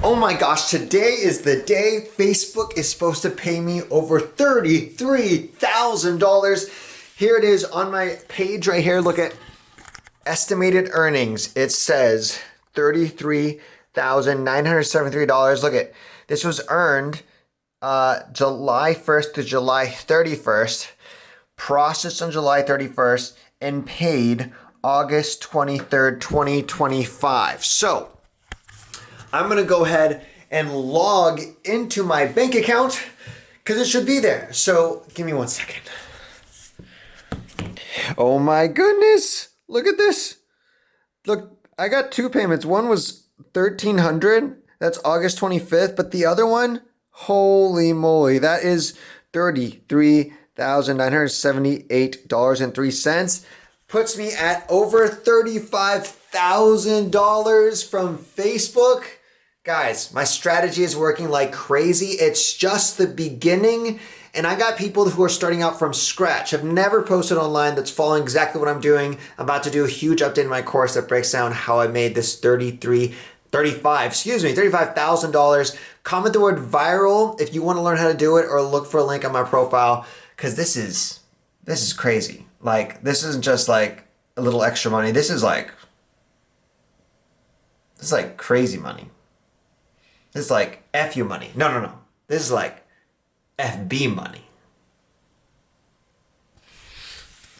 Oh my gosh, today is the day Facebook is supposed to pay me over $33,000. Here it is on my page right here. Look at estimated earnings. It says $33,973. Look at this was earned July 1st to July 31st, processed on July 31st, and paid August 23rd, 2025. So I'm going to go ahead and log into my bank account because it should be there. So give me 1 second. Oh my goodness. Look at this. Look, I got two payments. One was $1,300. That's August 25th. But the other one, holy moly, that is $33,978.03. Puts me at over $35,000 from Facebook. Guys, my strategy is working like crazy. It's just the beginning. And I got people who are starting out from scratch, have never posted online, that's following exactly what I'm doing. I'm about to do a huge update in my course that breaks down how I made this $35,000. Comment the word viral if you want to learn how to do it, or look for a link on my profile, because this is crazy. Like, this isn't just like a little extra money. This is like crazy money. This is like FU money. No. This is like FB money.